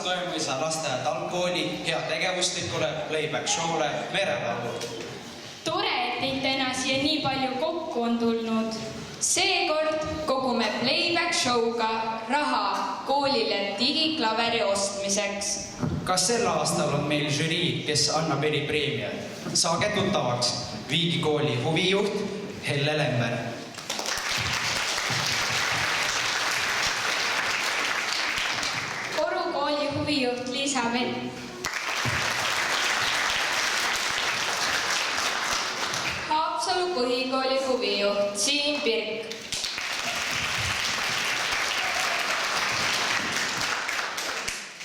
Toimuisa lasteaed algkooli heategevuslikule playback show'le Merelaulu. Tore, et teid täna siia nii palju kokku on tulnud. Seekord kogume playback show'ga raha koolile digiklaveri ostmiseks. Kas sel aastal on meil žürii, kes annab eripreemia? Saage tuttavaks Viigi kooli huvijuht Helle Lemmer. Koru kooli huvijuht Liisa Vell. Haapsalu põhikooli huvijuht Siim Pirk.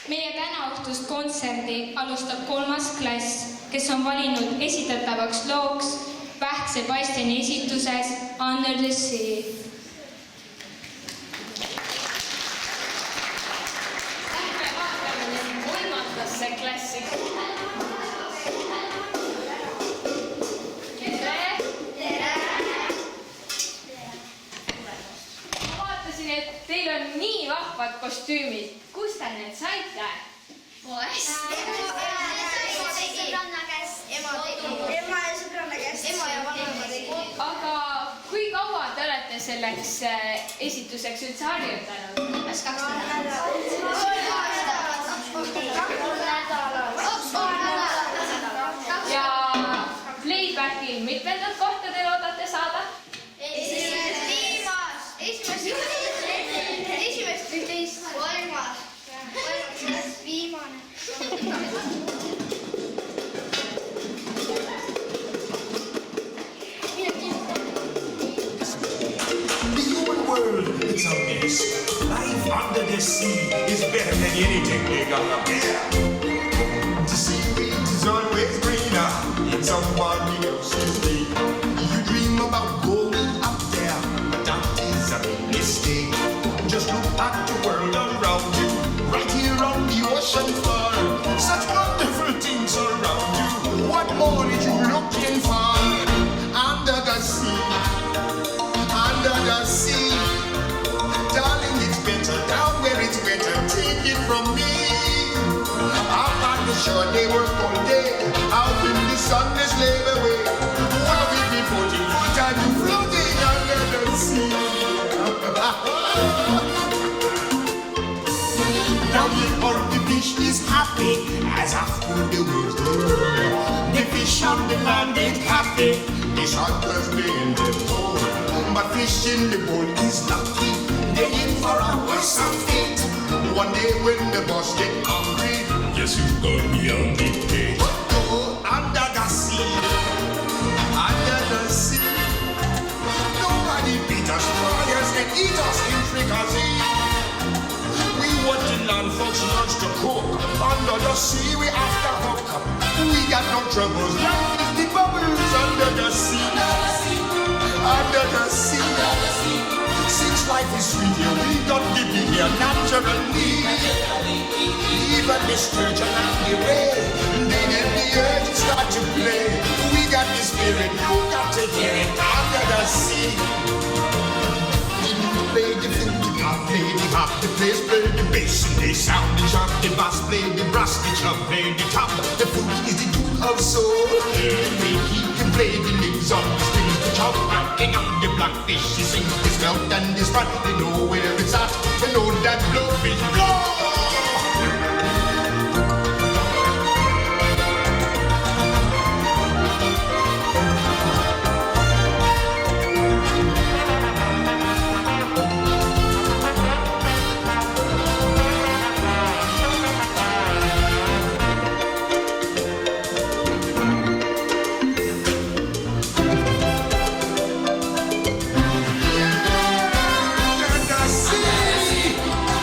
Meie tänaõhtust kontserdi alustab 3. klass, kes on valinud esitatavaks looks Pähtse Bastiani esituses Under the Sea. Lähme vaatame nüüd 3. klassi. Ma vaatasin, et teil on nii vahvad kostüümid. Kust te need saite? Poest. Ema ja sõbranna käest. Ema ja vanema tegi. Aga kui kaua te olete selleks esituseks üldse harjutanud? Kas 2 nädalat? Ja playbackil mitmendat kohta te loodate saada? Esimest või teist. Kolmas. Viimane. The human world, it's a mess. Life under the sea is better than anything they got up there. The seaweed is always greener in somebody else's day. You dream about going up there, but that is a big mistake. Just look at the world around you, right here on the ocean floor. Such wonderful things around you. What more are you looking for? Under the sea. Under the sea, darling, it's better down where it's better. Take it from me. Up on the shore, they work all day. Out in the sun, they slave away. While we be 40 feet and you floating under the sea. Down here, all the fish is happy as after the winter. The fish on the land ain't happy. The sharkers they in the boat. But fish in the boat is lucky. They in for a worse fate. One day when the boss get hungry, guess who's gonna be on the page? Oh, under the sea, under the sea. Nobody beat us, warriors, they eat us in fricassee. We want the land folks lunch to cook. Under the sea, we after hook. We got no troubles. Life is the bubbles under the sea. Under the sea. Since life is sweet here, we got the big here naturally. Even the sturgeon and the ray, then in the earth start to play. We got the spirit, you got to hear it under the sea. Play the flute, the pop, play the hop, the bass, play the bass, and they sound the chop, the bass, play the brass, the chop, play the top. The flute is the duke of soul. He can play the leaves on the strings, the chop, rocking on the blackfish. He sings the smelt and the sprat. They know where it's at. They know that blowfish blow.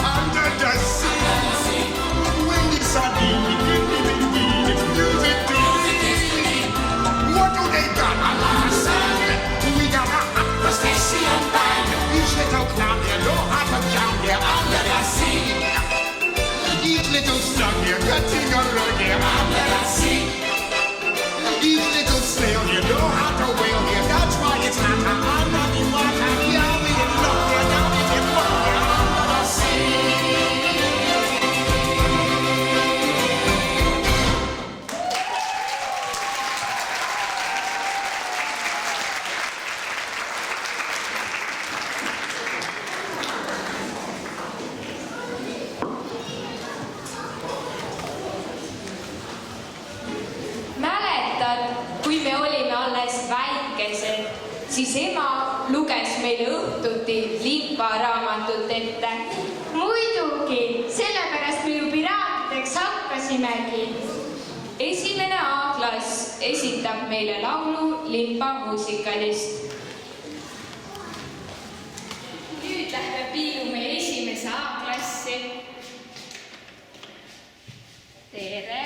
Under the sea, me olime alles väikesed, siis ema luges meile õhtuti limparaamatut ette. Muidugi, sellepärast me ju piraatideks hakkasimegi. Esimene A-klass esitab meile laulu Limpa muusikalist. Nüüd lähme piilume esimese A-klassi. Tere!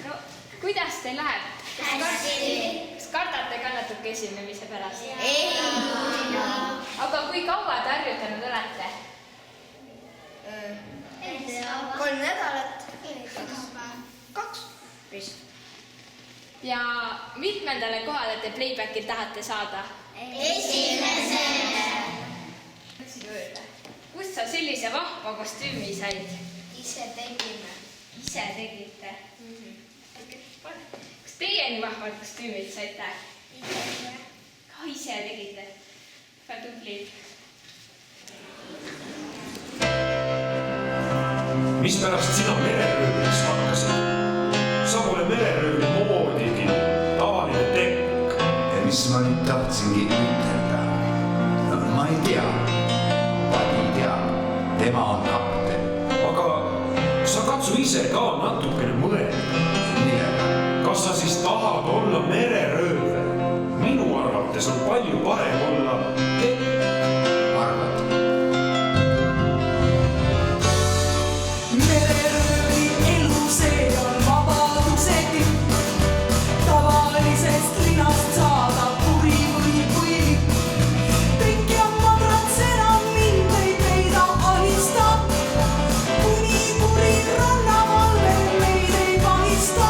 No, kuidas teil läheb? Kas kardate ka natuke esinemise pärast? Ei. Aga kui kaua te harjutanud olete? 3 nädalat. 2 vist. Ja mitmendale kohale te playbackil tahate saada? Esimesele. Kust sa sellise vahva kostüümi said? Ise tegime. Ise tegite? Kas teie nii vahvad kostüümid saite? Ka ise tegite? Väga tublid. Mispärast sina mereröövliks hakkasid? Sa pole mereröövli moodigi, tavaline tekk. Ja mis ma nüüd tahtsingi ütelda? No, ma ei tea. Padi teab. Tema on kapten. Aga sa katsu ise ka natukene mõelda. Millega? Kas sa siis tahad olla mereröövel? Minu arvates on palju parem olla tekk. Arvad? Mereröövi elu, see on vabaduse tipp. Tavalisest linnast saada puri või põlik. Tekk ja madrats enam mind ei peida ahista. Kuni puri rannavalve meid ei vahista.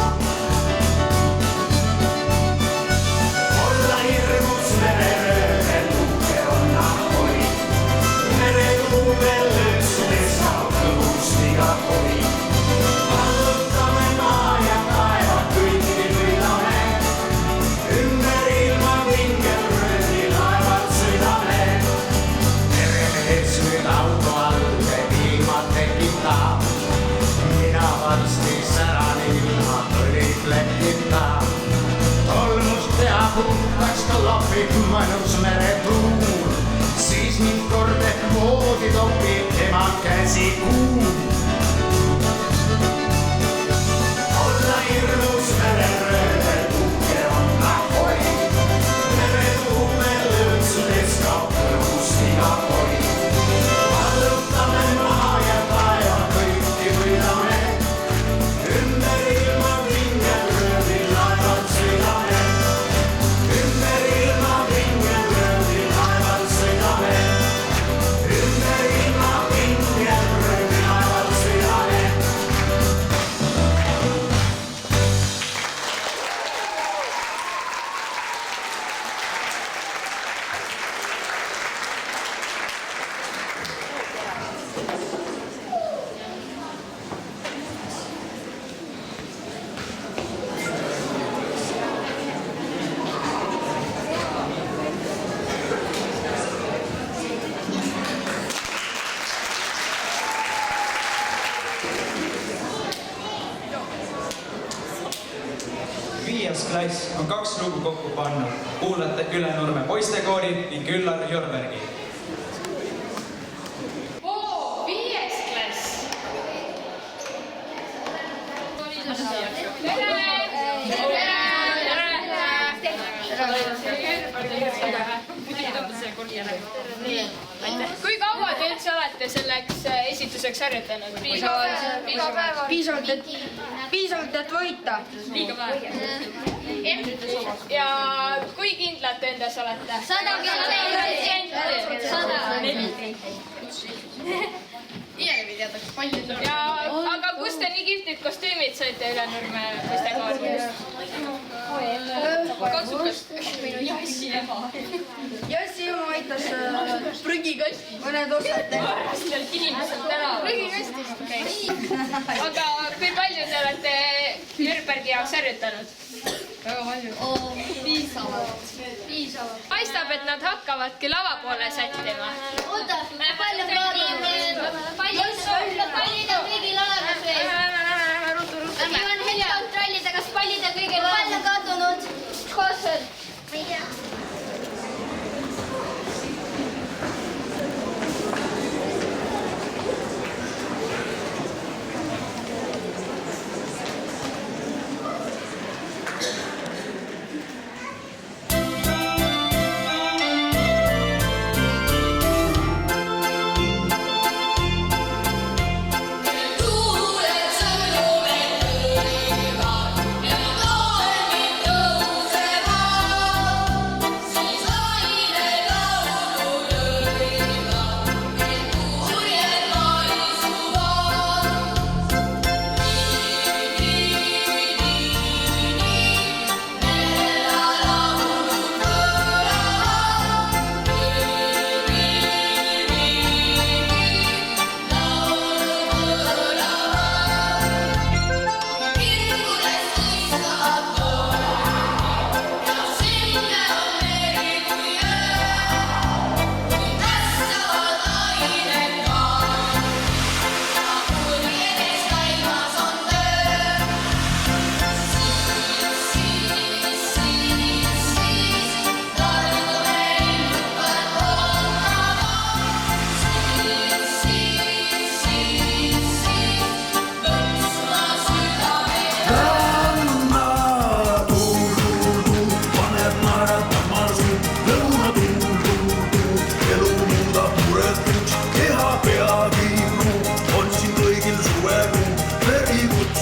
Olla hirmus mereröövel, uhke on nahkoi. Meretuulel lööksudes saab kõhust iga koi. Vallutame maa ja taeva, kõiki võidame. Ümber ilma vingelröövi laevad sõidame. Meremees nüüd auto all ilma tekitab. Mina varsti säran ilma kõlik lekita. Tolmust pea puhtaks klapib mõnus meretuul. Siis mind kord ehk voodi topib tema käsi kuul. Olla hirmus mereröövel, uhke on nahkoi. Meretuumel lõõtsudes kaob kõhust iga koi. Vallutame maa ja taeva, kõiki võidame. Ümber ilma vingelröövi laevad sõidame. Ümber ilma vingelröövi laevad sõidame. Ümber ilma vingelröövi laevad sõidame. Viies klass on 2 lugu kokku pannud. Kuulate Ülenurme poistekoori ning Üllar Jorbergi. Oo, 5. klass! Kui kaua te üldse olete selleks esituseks harjutanud? Piisavalt, et võita. Liiga vähe. Ja kui kindlad te endas olete? 100%. Aga kust te nii kihvtid kostüümid saite Ülenurme poistekoorist? Katsukast. Jassi ema aitas prügikasti. Mõned osad teha. Inimesed tänaval. Aga kui palju te olete Jürbergi jaoks harjutanud? Väga palju. Piisavalt. Paistab, et nad hakkavadki lava poole sättima. Oota, palju plaanime? Palju pallid on kõigil olemas või? Ivan, hetk kontrollida, kas pallid on kõigil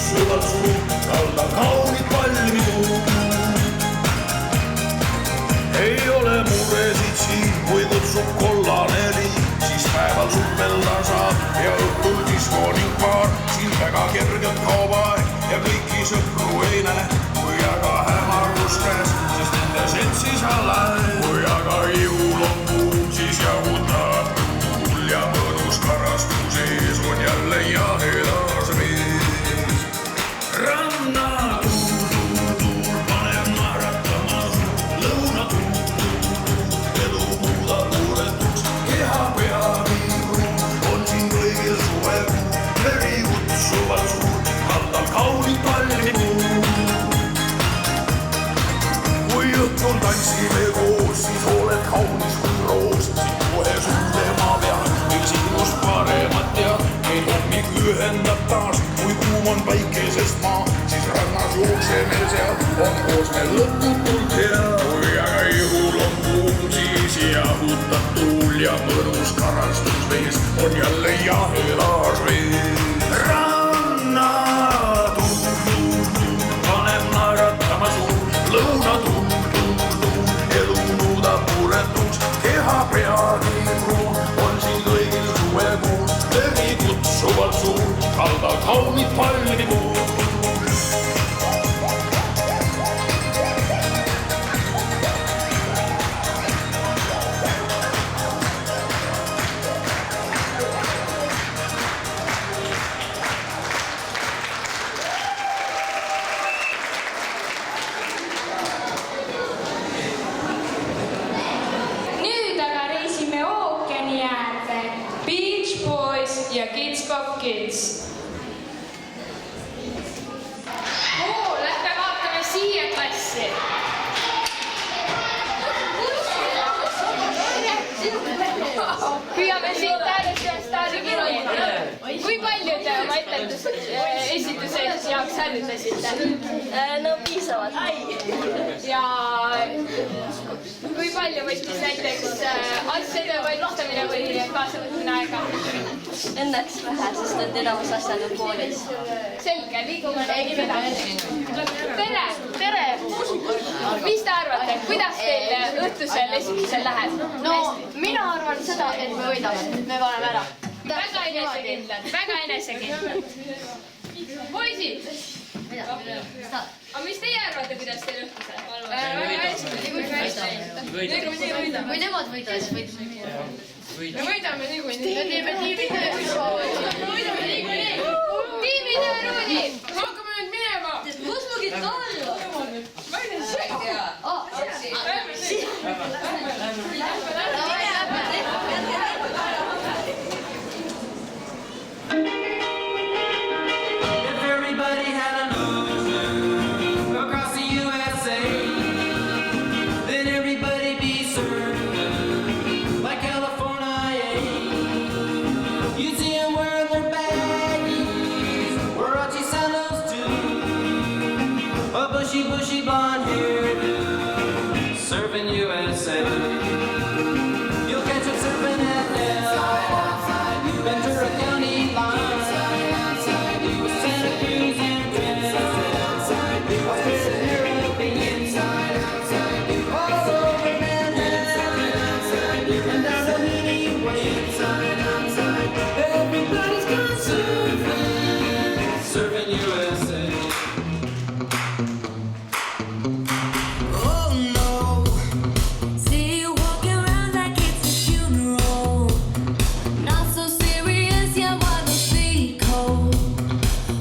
kutsuvalt suud, kaldal kaunid palmipuud. Ei ole muresid siin, kui kutsub kollane liin, siis päeval suhvelda saab ja õhtul disko ning baar. Siin väga kergelt kaob aeg ja kõiki sõpru ei näe, kui aga hämarus käes, sest nende seltsis allae. Kui aga jõul on kuum, siis jahutab tuul ja mõnus karastus ees on jälle jahedas mees. Rannatuul paneb naeratama suud, lõunatuul elu muudab muretuks. Keha peaviiruum on siin kõigil suvekuu, veri kutsuvalt suud, kaldal kaunid palmipuud. Kui õhtul tantsime koos, siis oled kaunis kui roos. Siin kohe suhtlema pead, meil sinust paremat tead. Meil hommik ühendab taas, kui kuum on päikesest maa, siis rannas jookseme seal, on koos meil lõputult hea. Kui aga jõul on kuum, siis jahutab tuul ja mõnus karastus vees on jälle jahedas vees. Rannatuul paneb naeratama suud, lõunatuul elu muudab muretuks. Keha peaviiruum on siin kõigil suvekuu, veri kutsuvalt suud, kaldal kaunid palmipuud. Nüüd aga reisime ookeani äärde. Beach Boys ja Kids Pop Kids. Lähme vaatame siia klassi. Püüame siit äärest ühe staari kinni. Kui palju te oma esituseks jaoks harjutasite? No piisavalt. Ja kui palju võttis näiteks asjade valmistamine või kaasavõtmine aega? Õnneks vähe, sest et enamus asjad on koolis. Selge, liigume neil edasi. Tere! Mis te arvate, kuidas teil õhtusel esitusel läheb? No mina arvan seda, et me võidame, me paneme ära. Väga enesekindlad. Poisid! Aga mis teie arvate, kuidas teil õhtusel? Kui nemad võidavad, siis võidame. Me võidame niikuinii. Me teeme tiimitöö. Tiimitöö, Ruudi! Hakkame nüüd minema! Kus mu kitarr on? Ma ei tea. If everybody had a move across the USA, then everybody'd be served like California. You'd see them wearing their baggies, Warachi sandals too, a bushy blonde hairdo, surfing USA. You'll catch them surfing at Ventura County line. Santa Cruz and Texas, European side, all over Manhattan, and down the Meany Way. Everybody's gone surfing USA. Oh no, see you walking around like it's a funeral. Not so serious, yeah, why the feet cold?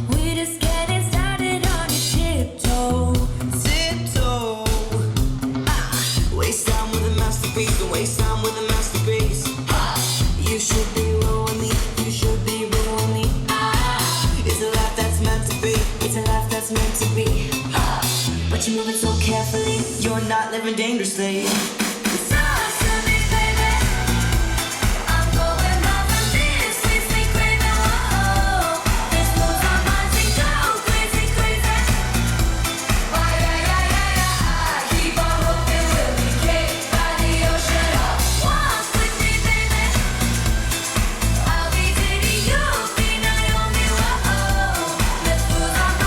We're just getting started on your tiptoe. Waste time with a masterpiece, don't waste time with a masterpiece. You should be rolling me, you should be rolling me. It's a life that's meant to be, it's a life that's meant to be. But you're moving so carefully, you're not living dangerously. I'm going off on this, sweet, sweet craving, whoa. This moves on my thing, go crazy, crazy. Why, keep on hoping we'll be kicked by the ocean. Once with me, baby, I'll be dating you, be Naomi, whoa. Let's move on my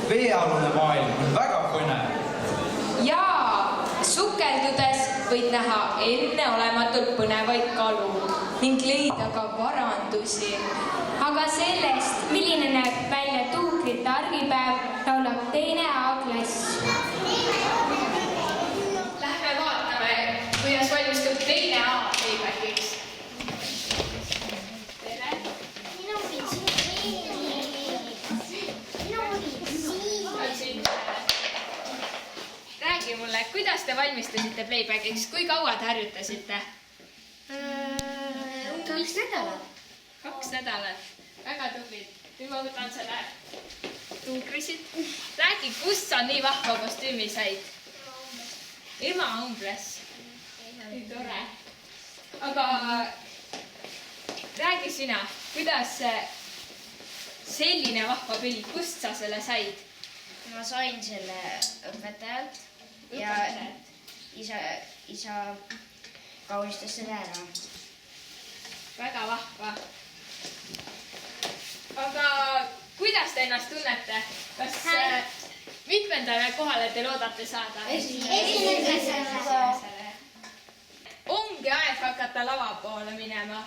veealune maailm on väga põnev. Jaa, sukeldudes võid näha enneolematult põnevaid kalu ning leida ka varandusi. Aga sellest, milline näeb välja tuukrite argipäev, laulab teine A-klass. Lähme vaatame, kuidas valmistub teine A playbackiks. Tere! Räägi mulle, kuidas te valmistasite playbackiks, kui kaua te harjutasite? 2 nädalat. 2 nädalat, väga tublid. Nüüd ma võtan selle tuukrisid. Räägi, kust sa nii vahva kostüümi said? Ema umbes. Nii tore. Aga räägi sina, kuidas selline vahva pilt, kust sa selle said? Ma sain selle õpetajalt ja isa kaunistas selle ära. Väga vahva. Aga kuidas te ennast tunnete? Kas mitmendale kohale te loodate saada? Esimesele. Ongi aeg hakata lava poole minema.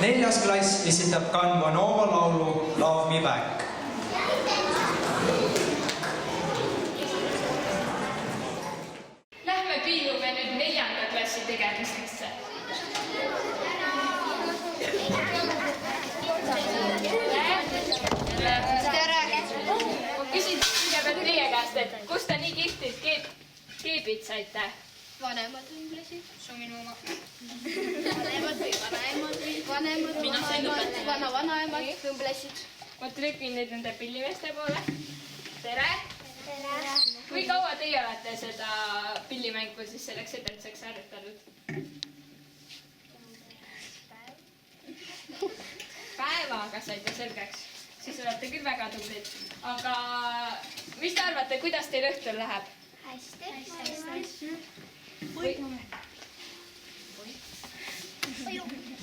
Neljas klass esitab Kanva Nova laulu Love Me Back. Lähme piilume nüüd 4. klassi tegemistesse. Ma küsin kõigepealt teie käest, et kust te nii kihvtid keepid saite? Vanemad õmblesid. See on minu oma. Vanaemad õmblesid. Ma trükin nüüd nende pillimeeste poole. Tere! Kui kaua teie teie olete seda pillimängu siis selleks edelseks harjutanud? Päevaga saite selgeks, siis olete küll väga tublid. Aga mis te arvate, kuidas teil õhtul läheb? Hästi.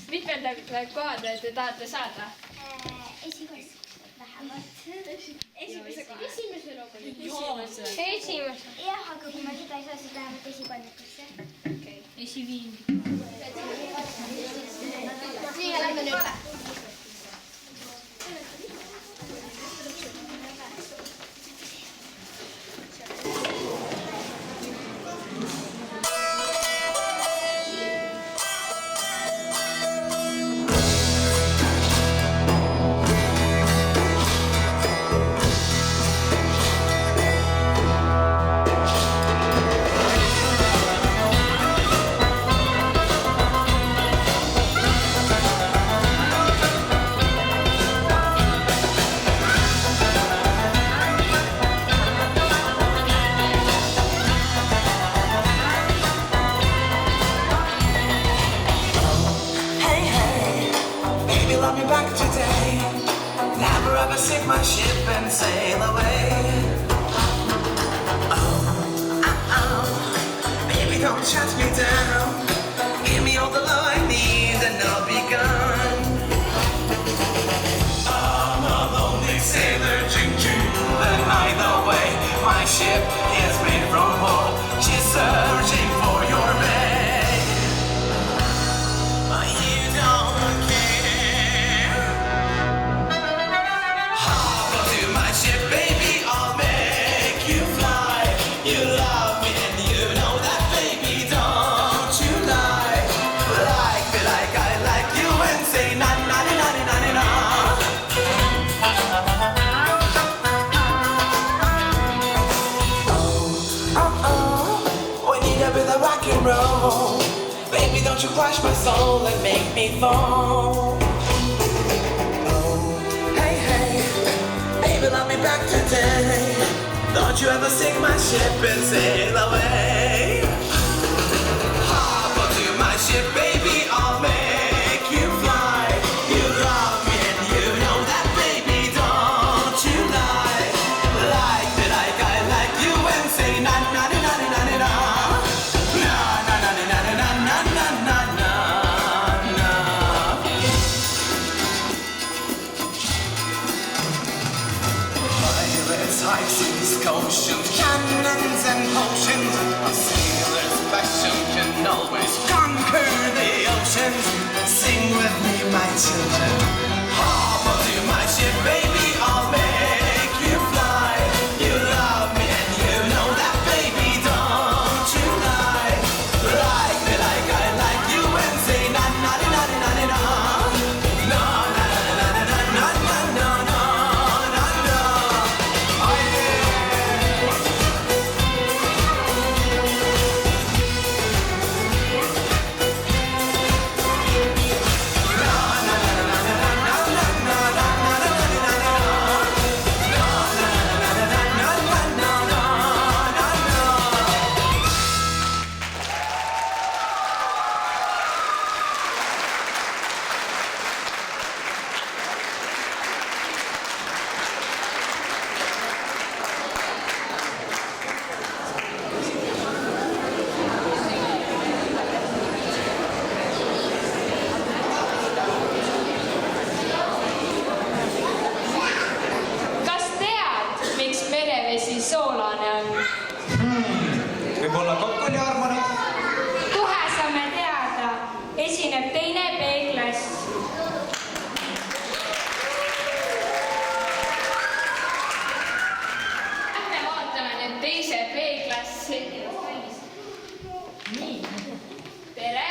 Mitmendale kohale te tahate saada? Esimest vähemalt. Esimese loomulikult. Jah, aga kui ma seda ei saa, siis lähevad esikolmikusse. Esiviim. Nii, lähme nüüd. My ship and sail away. Baby, don't shut me down. Give me all the love I need and I'll be gone. I'm a lonely sailor, ching-ching the night away. My ship is made from wool. She's searching for your bay. But you don't care. Hop onto my ship, baby, I'll make you fly. You love me and you know that, baby, don't you lie. Like me like I like you and say na na na na na na na. We need a bit of rock and roll. Baby, don't you crush my soul and make me fall. Hey, hey, baby, love me back today. Don't you ever sink my ship and sail away. Hop onto my ship, baby, I'll make you fly. You love me and you know that, baby, don't you lie. Like me like I like you and say na na na na na na na. Na na na na na na na na na na. Pirates, Tysons, Goshen, cannons and potions. A sailor's passion can always conquer the oceans. Sing with me, my children. Hop onto my ship, baby, I'll make you fly. You love me and you know that, baby, don't you lie. Like me like I like you and say na na na na na na na. Na na na na na na na na na na na. Kas tead, miks merevesi soolane on? Võib-olla kokku oli arvanud? Kohe saame teada. Esineb teine B-klass. Lähme vaatame nüüd teise B-klassi. Nii. Tere.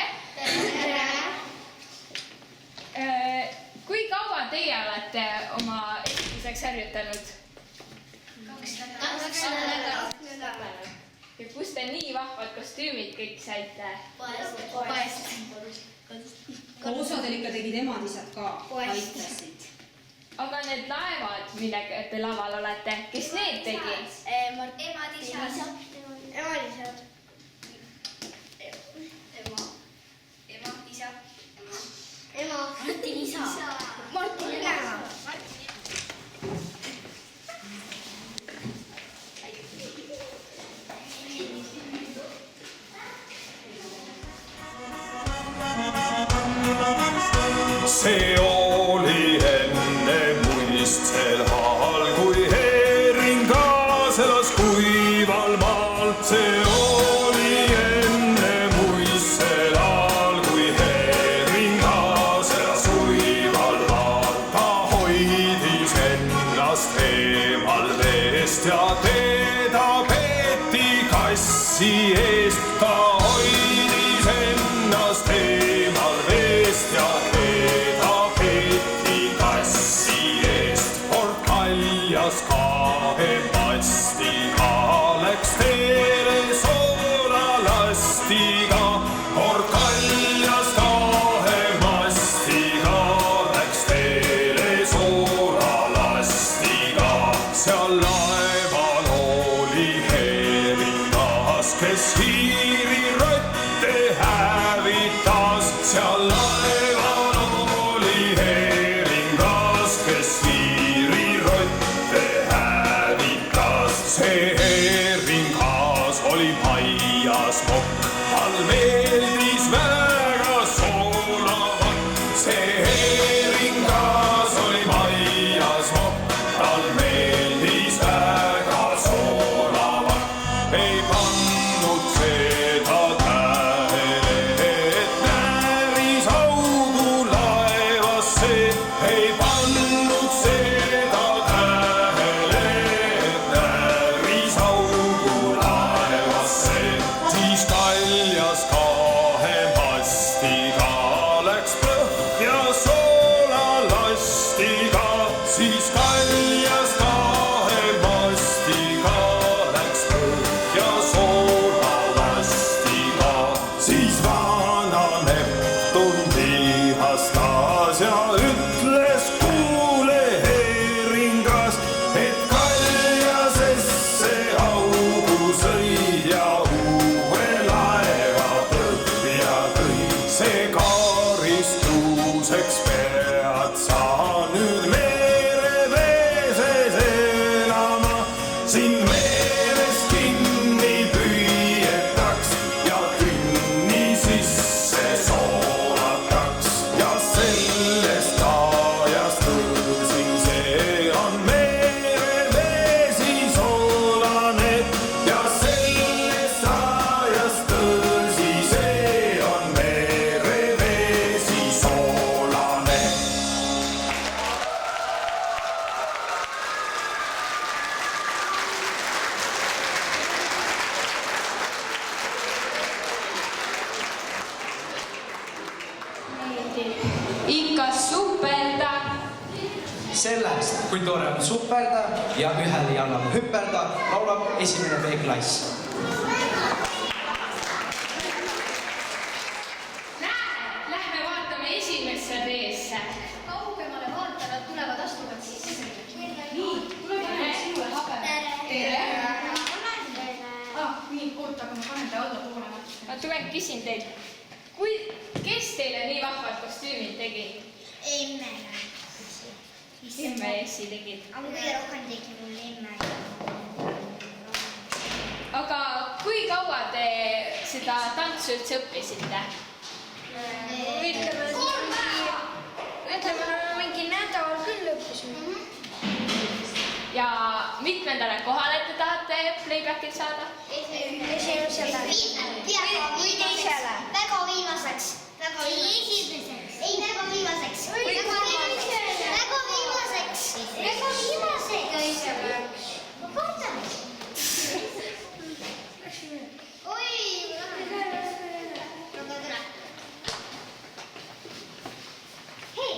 Kui kaua teie olete oma esituseks harjutanud? 2 nädalat. Ja kus te nii vahvad kostüümid kõik saite? Poest. Osadel ikka tegid emad-isad ka, aitasid. Aga need laevad, millega te laval olete, kes need tegid? Emad-isad. see oli enne muistsel maal, kui heeringas elas kuival maal. See oli enne muistsel maal, kui heeringas elas kuival maal. Ta hoidis ennast eemal veest ja teda peeti kassi eest. Ta hoidis ennast eemal veest ja teda peeti kassi eest. Kord kaljas kahe mastiga läks teele soolalastiga. Kord kaljas kahe mastiga läks teele soolalastiga. Seal laeval oli heeringas, kes hiirirotte hävitas. Seal laeval oli heeringas, kes hiirirotte hävitas. See heeringas oli Maias Mokk, tal meeldis väga soolavat. See heeringas oli Maias Mokk, tal meeldis väga soolavat. Ei pannud seda tähele, et nääris augu laevasse. Ei pannud seda tähele, et nääris augu laevasse. Siis kaljas kahe mastiga läks põhja soolalastiga. Siis kaljas kahe mastiga läks põhja soolalastiga. Siis vana Neptun vihastas ja ütles, kuule heeringas, et kaljasesse augu sõi ja uue laeva põhja tõi. See karistuseks pead sa nüüd mereveeses elama. Sind meres kinni püüetaks ja tünni sisse soolataks. Ja sellest ajast tõsi, see on mereveesi soolane. Ja sellest ajast tõsi, see on mereveesi soolane. Ikka supelda. Sellest, kui tore on supelda ja ühele jalale hüpelda, laulab esimene B-klass. Lähme vaatame esimesse B-sse. kaugemale vaata, nad tulevad, astuvad sisse. Nii, tuleme sinule habe. Tere! Nii, oota, aga ma panen ta alla poole natuke. Ma tulen küsin teilt, kes teile nii vahvad kostüümid tegi? Emme. Emme Essi tegid. Aga kõige rohkem tegi mul emme. Aga kui kaua te seda tantsu üldse õppisite? Ütleme, mingi nädal küll õppisime. Ja mitmendale kohale te tahate playback'il saada? Esimesele. Või teisele. Väga viimaseks. Väga viimaseks. Ei, väga viimaseks. Väga viimaseks. Väga viimaseks. Väga viimaseks. Ma kardan. Oi, väga tore. Hei.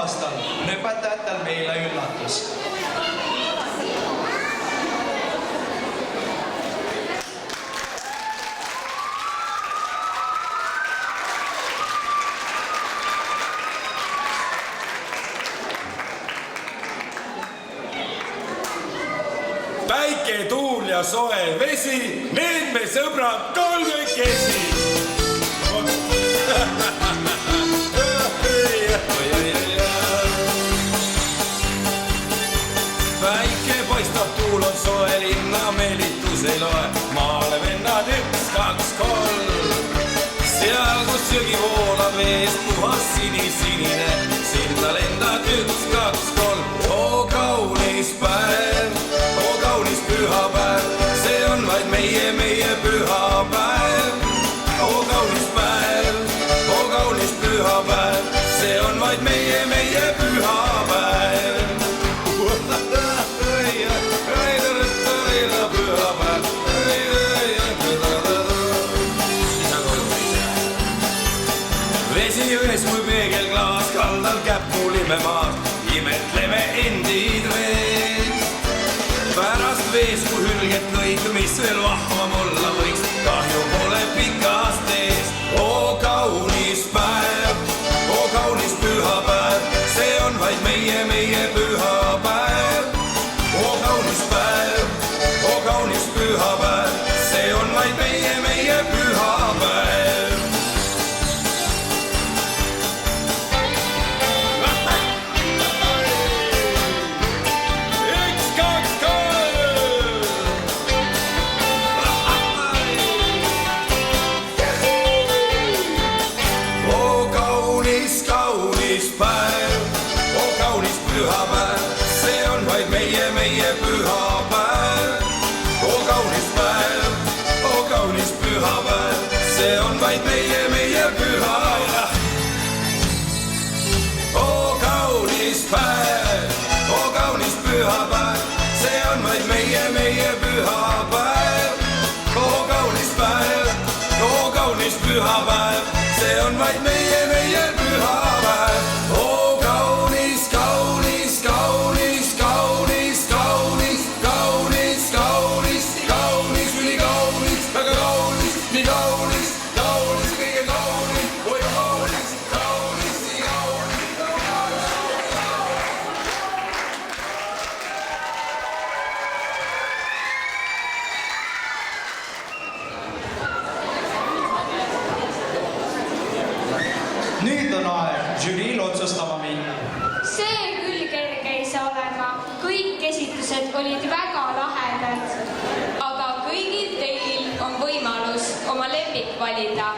aastal on õpetajatel meile üllatus. Päike, tuul ja soe vesi, need me sõbrad kolmekesi. Päike paistab, tuul on soe, linna meelitus ei loe. Maale vennad 1, 2, 3. Seal, kus jõgi voolab eest puhas sinisinine, sinna lendad 1, 2, 3. Oo kaunis päev, oo kaunis pühapäev, see on vaid meie pühapäev. Oo kaunis päev, oo kaunis pühapäev, see on vaid meie pühapäev. Vesi jões kui peegelklaas, kaldal käpulime maad, imetleme endid vees. Pärast vees, kui hülget lõid, mis veel vahvam olla võiks, kahju pole pikast ees. Oo kaunis päev, oo kaunis pühapäev, see on vaid meie pühapäev. Oo kaunis päev, oo kaunis pühapäev, see on vaid meie pühapäev. See on vaid meie pühapäev. Oo kaunis päev, oo kaunis pühapäev, see on vaid meie pühapäev. Oo kaunis päev, oo kaunis pühapäev, see on vaid meie pühapäev. Oo kaunis, kaunis, kaunis, kaunis, kaunis, kaunis, kaunis, kaunis, ülikaunis, väga kaunis, nii kaunis. Nüüd on aeg žüriil otsustama minna. See küll kerge ei saa olema. Kõik esitused olid väga lahedad. Aga kõigil teil on võimalus oma lemmik valida.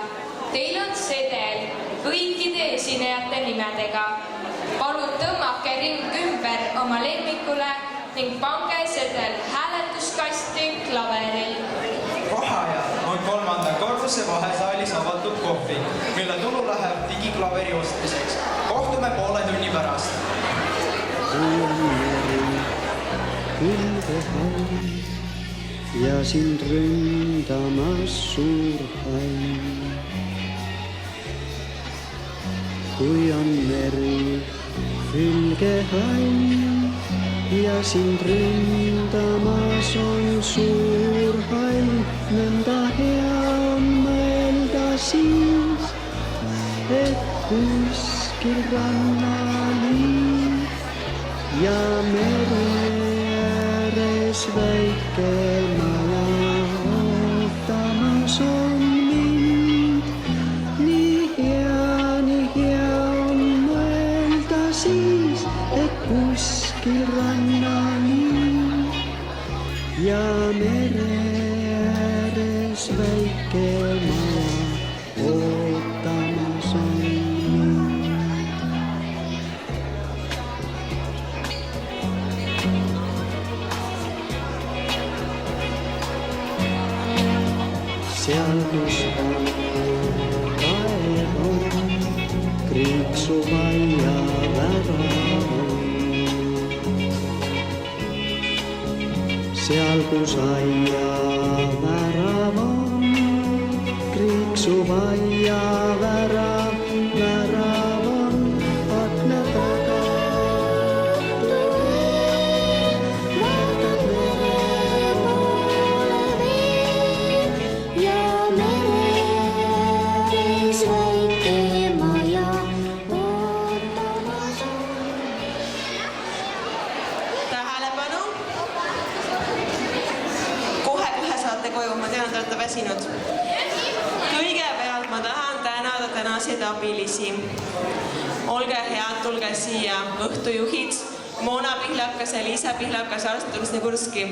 Teil on sedel kõikide esinejate nimedega. Palun tõmmake ring ümber oma lemmikule ning pange sedel hääletuskasti klaveril. Vaheajal on 3. korruse vahesaalis avatud kohvi, mille tulu läheb digiklaveri ostmiseks. Kohtume poole tunni pärast. Ja sind ründamas suur haim. Kui on meri fülge haim ja sind ründamas on suur haim, nõnda hea on mõelda siis, et kuskil rannaliin ja meri ääres väike maja ootamas on mind. Nii hea on mõelda siis, et kuskil rannaliin ja mere ääres väike maja ootamas on mind. Seal, kus kaev on, kriiksuv aiavärav on. Seal, kus aiavärav on, kriiksuv aiavärav on, akna taga abilisi. Olge head, tulge siia õhtujuhid Moona Pihlakas ja Liisa Pihlakas ja Artur Snegurski.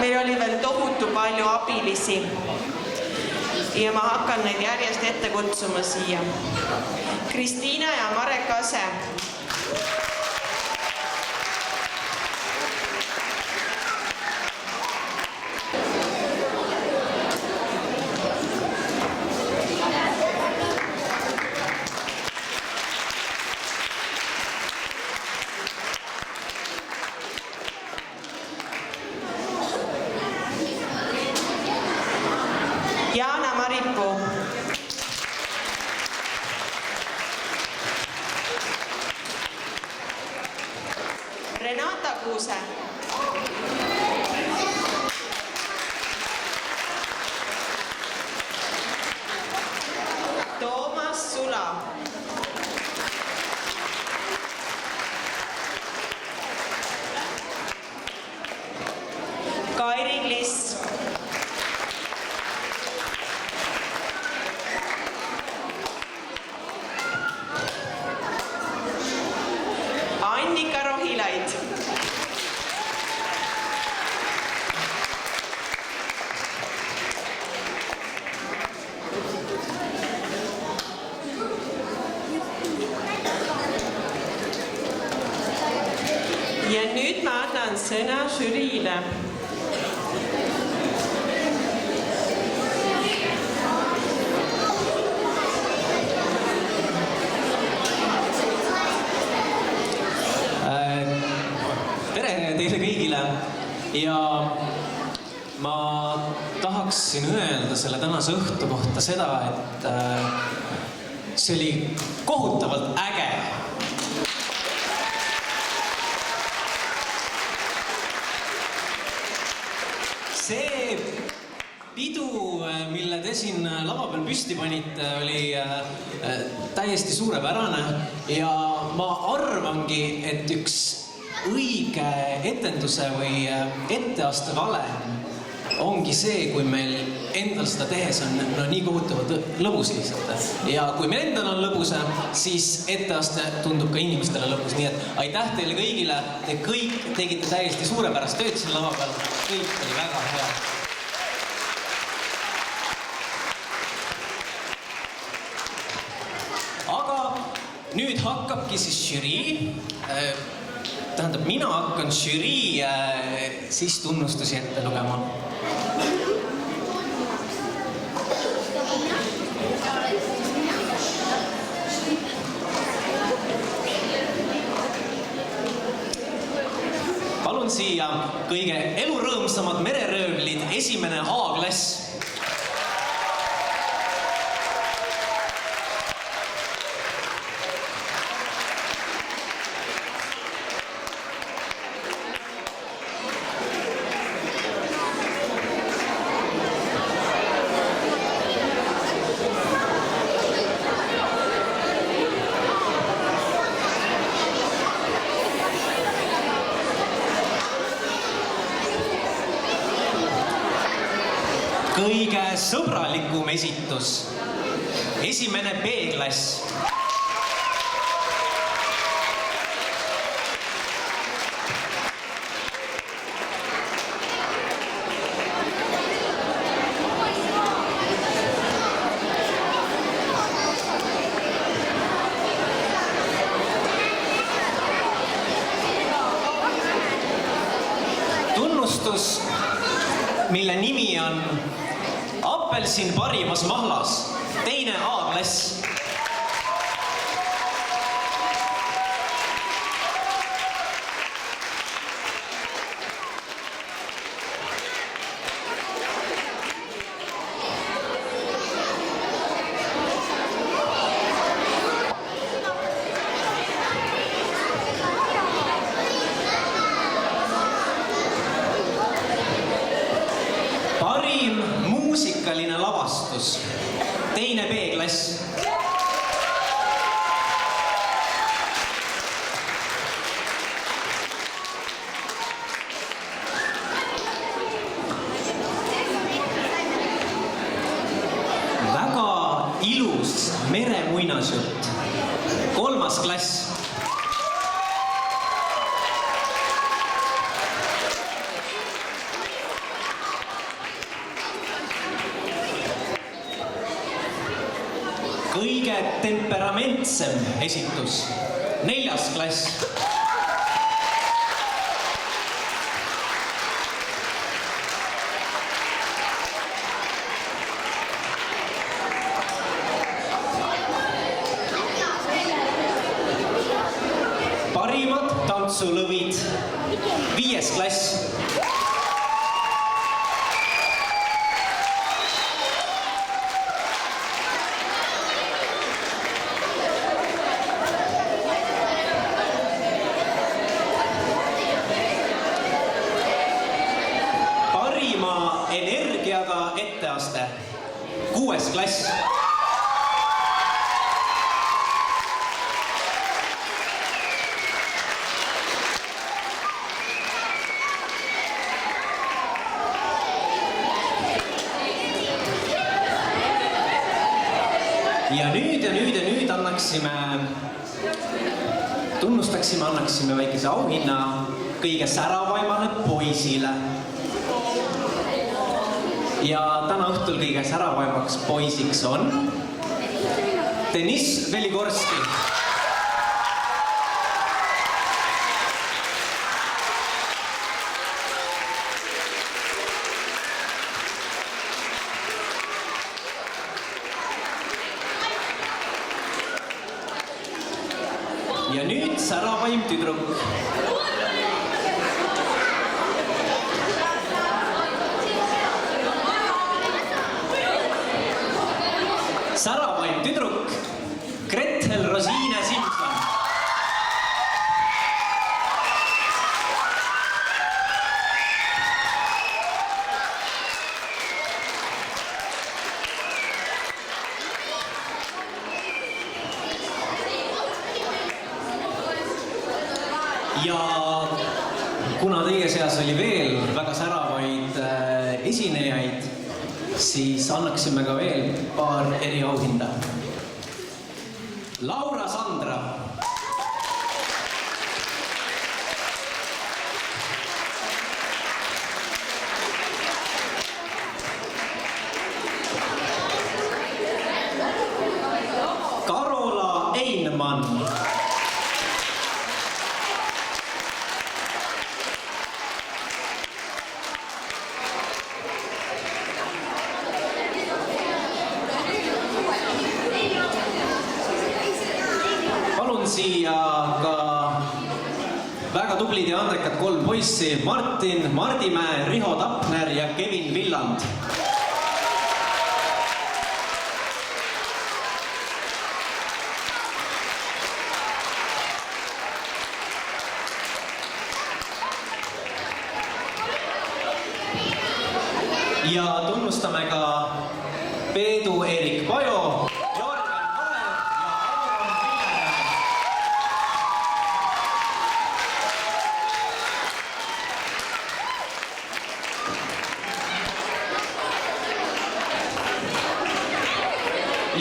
Meil oli veel tohutu palju abilisi ja ma hakkan neid järjest ette kutsuma siia. Kristiina ja Marek Ase. Jaana Maripuu. Renata Kuuse. Toomas Sula. Kairi Kliss. Annika Rohilaid. Ja nüüd ma annan sõna žüriile. Teile kõigile ja ma tahaksin öelda selle tänase õhtu kohta seda, et see oli kohutavalt äge. See pidu, mille te siin lava peal püsti panite, oli täiesti suurepärane ja ma arvangi, et üks õige etenduse või etteaste valem ongi see, kui meil endal seda tehes on nii kohutavalt lõbus lihtsalt. Ja kui meil endal on lõbus, siis etteaste tundub ka inimestele lõbus. Nii et aitäh teile kõigile. Te kõik tegite täiesti suurepärast tööd siin lava peal. Kõik oli väga hea. Aga nüüd hakkabki siis žürii. Tähendab, mina hakkan žürii siis tunnustusi ette lugema. Palun siia kõige elurõõmsamad mereröövlid, esimene A-klass. Kõige sõbralikum esitus. Esimene B-klass. Tunnustus, mille nimi on Apelsin parimas mahlas, teine A-klass. muusikaline lavastus. 2. B-klass. Väga ilus meremuinasjutt. 3. klass. Kõige temperamentsem esitus. 4. klass. Parimad tantsulõvid. 5. klass. Energiaga etteaste. 6. klass. Ja nüüd annaksime väikese auhinna kõige säravaimale poisile. Ja täna õhtul kõige säravaimaks poisiks on Deniss Veligorski. Ja nüüd säravaim tüdruk. Säravaim tüdruk Gretel Rosiine Simson. Ja kuna teie seas oli veel väga säravaid esinejaid, siis annaksime ka veel paar eriauhinda. Laura Sandra. Karola Einman. Siia ka väga tublid ja andekad 3 poissi, Martin Mardimäe, Riho Tapner ja Kevin Villand. Ja tunnustame ka Peedu Erik Pajo,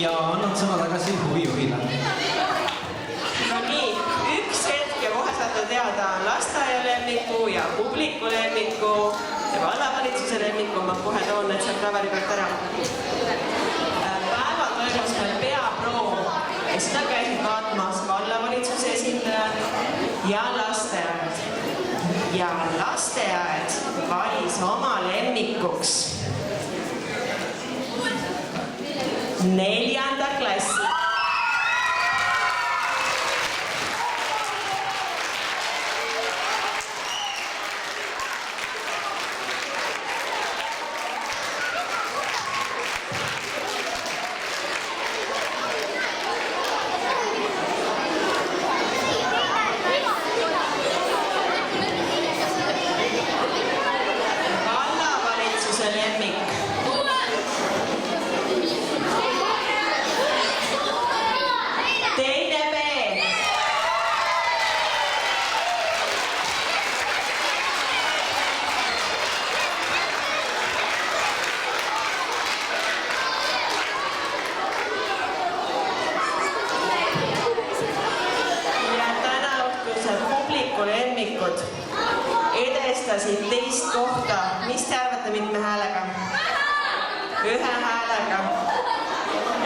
ja annan sõna tagasi huvijuhile. No nii, üks hetk ja kohe saate teada lasteaialemmiku ja publiku lemmiku ja vallavalitsuse lemmiku. Ma kohe toon need sealt klaveri pealt ära. Päeval toimus meil peaproov ja seda käisid vaatamas vallavalitsuse esindajad ja lasteaed. Ja lasteaed valis oma lemmikuks 4. klassi. Vallavalitsuse lemmik tähistasid teist kohta, mis te arvate, mitme häälega? 1 häälega.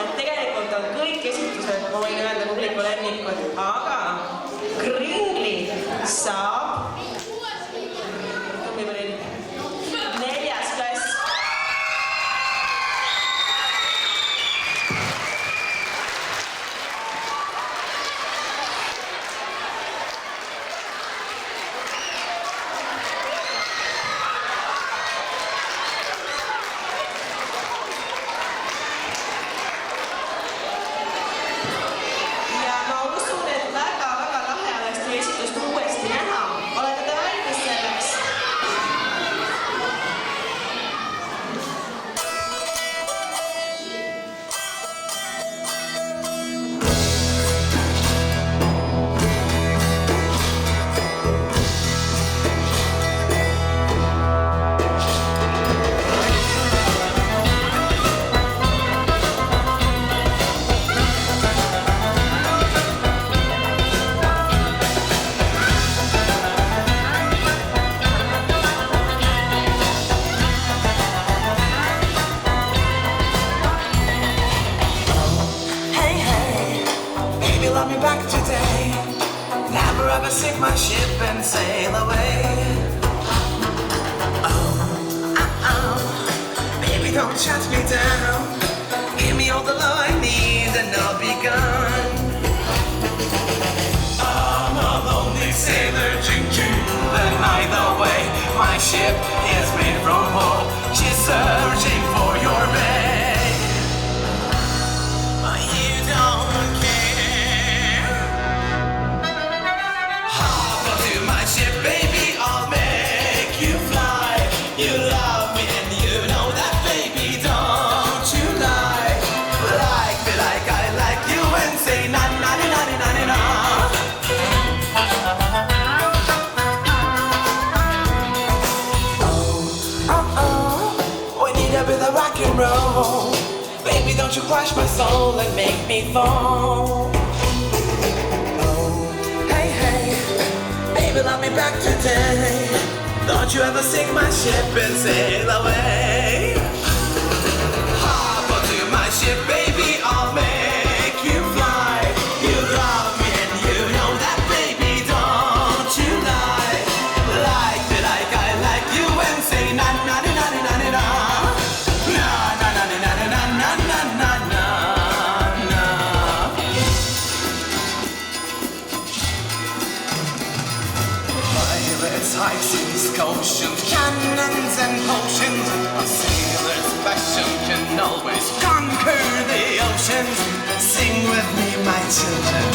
Et tegelikult on kõik esitused, ma võin öelda, publiku lemmikud, aga Kringli saab 4. klass. Ja ma usun, et väga-väga lahe oleks teie esitust uuesti näha. Olete te valmis selleks? Hey, hey, baby, love me back today. Never ever sink my ship and sail away. Baby, don't shut me down. Give me all the love I need and I'll be gone. I'm a lonely sailor, drinking the night away. My ship is made from hope. She's searching for your bay. But you don't care. Hop onto my ship, baby, I'll make you fly. You love me and you know that, baby, don't you lie. Like me like I like you and say na na na na na na na. We need a bit of rock and roll. Baby, don't you crush my soul and make me fall. Oh, hey, hey, baby, love me back today. Don't you ever sink my ship and sail away. Hop onto my ship, baby, I'll make you fly. You love me and you know that, baby, don't you lie. Like me like I like you and say na na na na na na na. Na na na na na na na na na na na. Pirates, high seas, oceans, cannons and potions. A sailor's passion can always conquer the oceans. Sing with me, my children.